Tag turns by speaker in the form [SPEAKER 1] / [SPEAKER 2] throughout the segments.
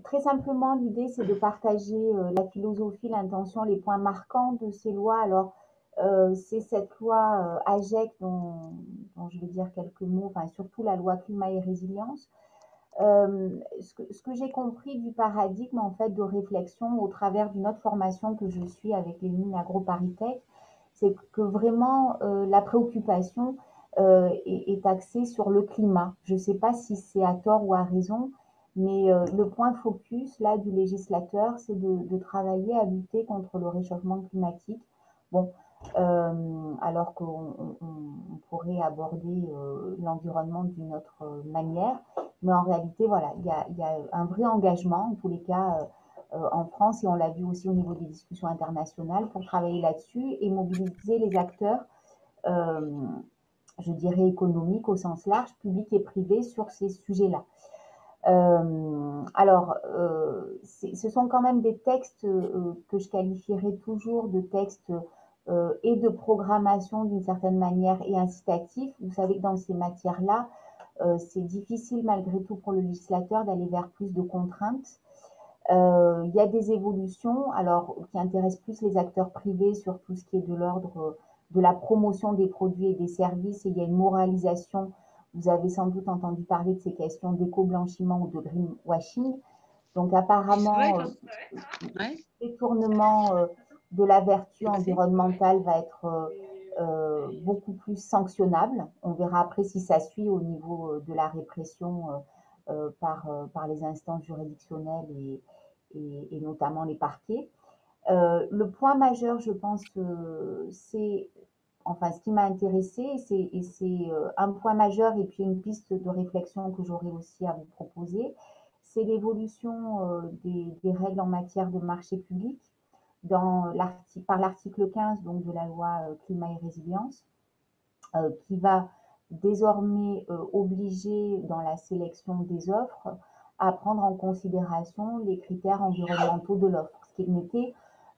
[SPEAKER 1] Très simplement, l'idée, c'est de partager la philosophie, l'intention, les points marquants de ces lois. Alors, c'est cette loi AGEC dont je vais dire quelques mots, enfin surtout la loi climat et résilience. Ce que j'ai compris du paradigme en fait de réflexion au travers d'une autre formation que je suis avec les mines AgroParisTech, c'est que vraiment la préoccupation est axée sur le climat. Je ne sais pas si c'est à tort ou à raison, mais le point focus là du législateur, c'est de travailler à lutter contre le réchauffement climatique. Bon, alors qu'on pourrait aborder l'environnement d'une autre manière. Mais en réalité, voilà, il y a un vrai engagement, en tous les cas, en France, et on l'a vu aussi au niveau des discussions internationales, pour travailler là-dessus et mobiliser les acteurs, euh, je dirais économiques au sens large, publics et privés, sur ces sujets-là. Alors, ce sont quand même des textes que je qualifierais toujours de textes et de programmation d'une certaine manière et incitatifs. Vous savez que dans ces matières-là, c'est difficile malgré tout pour le législateur d'aller vers plus de contraintes. Il y a des évolutions alors, qui intéressent plus les acteurs privés sur tout ce qui est de l'ordre de la promotion des produits et des services, et il y a une moralisation. Vous avez sans doute entendu parler de ces questions d'éco-blanchiment ou de greenwashing. Donc apparemment,
[SPEAKER 2] Ouais.
[SPEAKER 1] le détournement de la vertu environnementale va être beaucoup plus sanctionnable. On verra après si ça suit au niveau de la répression par les instances juridictionnelles et notamment les parquets. Le point majeur, je pense, c'est, enfin, ce qui m'a intéressé, et c'est un point majeur et puis une piste de réflexion que j'aurais aussi à vous proposer, c'est l'évolution des règles en matière de marché public par l'article 15 donc, de la loi climat et résilience, qui va désormais obliger dans la sélection des offres à prendre en considération les critères environnementaux de l'offre, ce qui n'était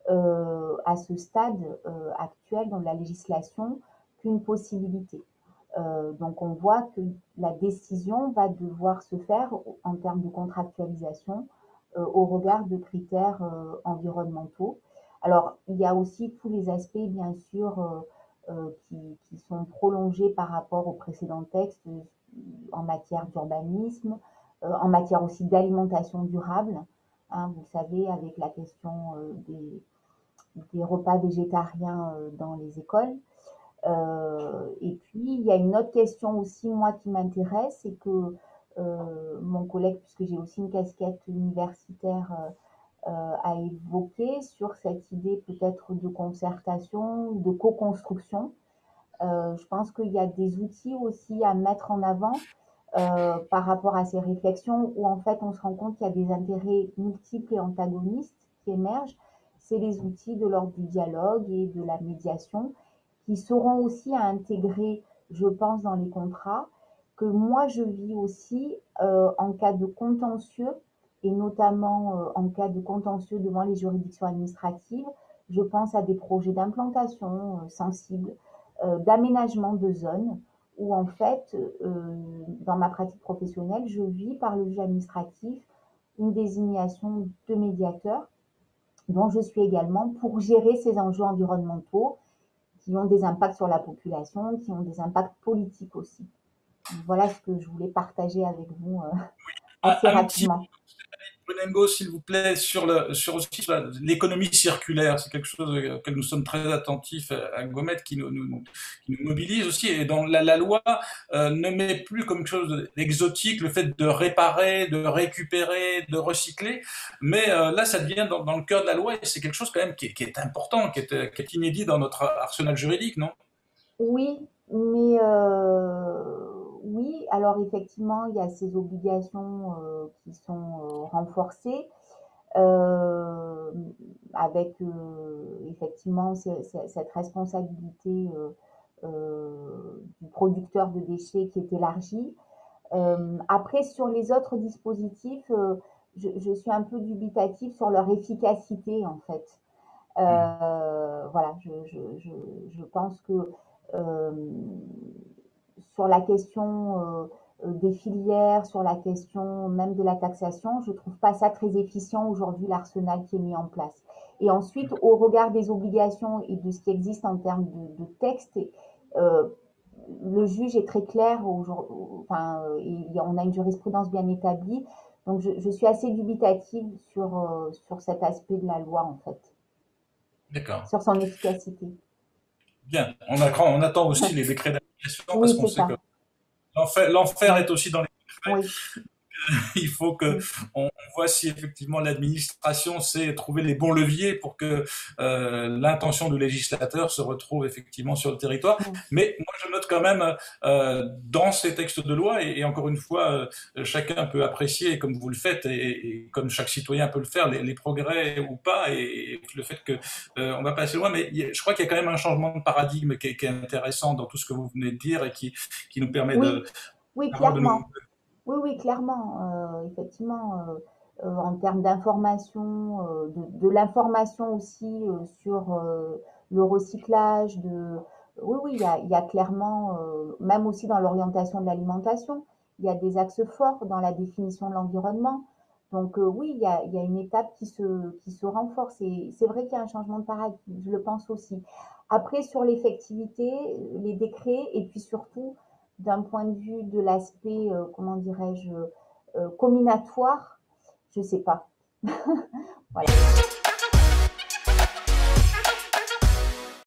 [SPEAKER 1] à ce stade actuel dans la législation qu'une possibilité. Donc on voit que la décision va devoir se faire en termes de contractualisation au regard de critères environnementaux. Alors il y a aussi tous les aspects bien sûr qui sont prolongés par rapport aux précédents textes en matière d'urbanisme, en matière aussi d'alimentation durable. Hein, vous savez, avec la question des repas végétariens dans les écoles. Et puis, il y a une autre question aussi, moi, qui m'intéresse, c'est que mon collègue, puisque j'ai aussi une casquette universitaire, a évoqué sur cette idée peut-être de concertation, de co-construction. Je pense qu'il y a des outils aussi à mettre en avant par rapport à ces réflexions où en fait on se rend compte qu'il y a des intérêts multiples et antagonistes qui émergent. C'est les outils de l'ordre du dialogue et de la médiation qui seront aussi à intégrer, je pense, dans les contrats, que moi je vis aussi en cas de contentieux, et notamment en cas de contentieux devant les juridictions administratives. Je pense à des projets d'implantation sensibles, d'aménagement de zones, où en fait, dans ma pratique professionnelle, je vis par le juge administratif une désignation de médiateur, dont je suis également pour gérer ces enjeux environnementaux qui ont des impacts sur la population, qui ont des impacts politiques aussi. Voilà ce que je voulais partager avec vous assez
[SPEAKER 2] Un petit
[SPEAKER 1] rapidement.
[SPEAKER 2] Bonengo, s'il vous plaît, sur aussi l'économie circulaire. C'est quelque chose auquel nous sommes très attentifs à Gomet, qui nous mobilise aussi. Et dans la loi ne met plus comme chose d'exotique le fait de réparer, de récupérer, de recycler. Mais là, ça devient dans le cœur de la loi et c'est quelque chose quand même qui est important, qui est inédit dans notre arsenal juridique, non?
[SPEAKER 1] Oui, mais oui, alors effectivement, il y a ces obligations qui sont renforcées. euh, avec effectivement cette responsabilité du producteur de déchets qui est élargie. Après, sur les autres dispositifs, je suis un peu dubitative sur leur efficacité en fait. Voilà, je pense que euh, sur la question des filières, sur la question même de la taxation, je trouve pas ça très efficient aujourd'hui, l'arsenal qui est mis en place. Et ensuite, au regard des obligations et de ce qui existe en termes de texte, euh, le juge est très clair, enfin, on a une jurisprudence bien établie, donc je suis assez dubitative sur cet aspect de la loi, en fait,
[SPEAKER 2] D'accord.
[SPEAKER 1] sur son efficacité.
[SPEAKER 2] Bien. On attend aussi les décrets d'application parce
[SPEAKER 1] Oui,
[SPEAKER 2] qu'on
[SPEAKER 1] c'est
[SPEAKER 2] sait que
[SPEAKER 1] ça.
[SPEAKER 2] l'enfer
[SPEAKER 1] Oui,
[SPEAKER 2] est aussi dans les décrets.
[SPEAKER 1] oui,
[SPEAKER 2] Il faut que
[SPEAKER 1] oui.
[SPEAKER 2] on voit si effectivement l'administration sait trouver les bons leviers pour que l'intention du législateur se retrouve effectivement sur le territoire.
[SPEAKER 1] Mm.
[SPEAKER 2] Mais moi, je note quand même dans ces textes de loi, et encore une fois, chacun peut apprécier, comme vous le faites, et comme chaque citoyen peut le faire, les progrès ou pas, et le fait que on va pas assez loin. Mais je crois qu'il y a quand même un changement de paradigme qui est intéressant dans tout ce que vous venez de dire et qui nous permet
[SPEAKER 1] Oui, oui,
[SPEAKER 2] d'avoir de nouveaux.
[SPEAKER 1] clairement. Oui, oui, clairement, effectivement, en termes d'information, de l'information aussi sur le recyclage, oui, oui, il y a clairement, même aussi dans l'orientation de l'alimentation, il y a des axes forts dans la définition de l'environnement. Donc oui, il y a une étape qui se renforce et c'est vrai qu'il y a un changement de paradigme, je le pense aussi. Après, sur l'effectivité, les décrets et puis surtout, d'un point de vue de l'aspect, comment dirais-je, combinatoire, je sais pas. Voilà.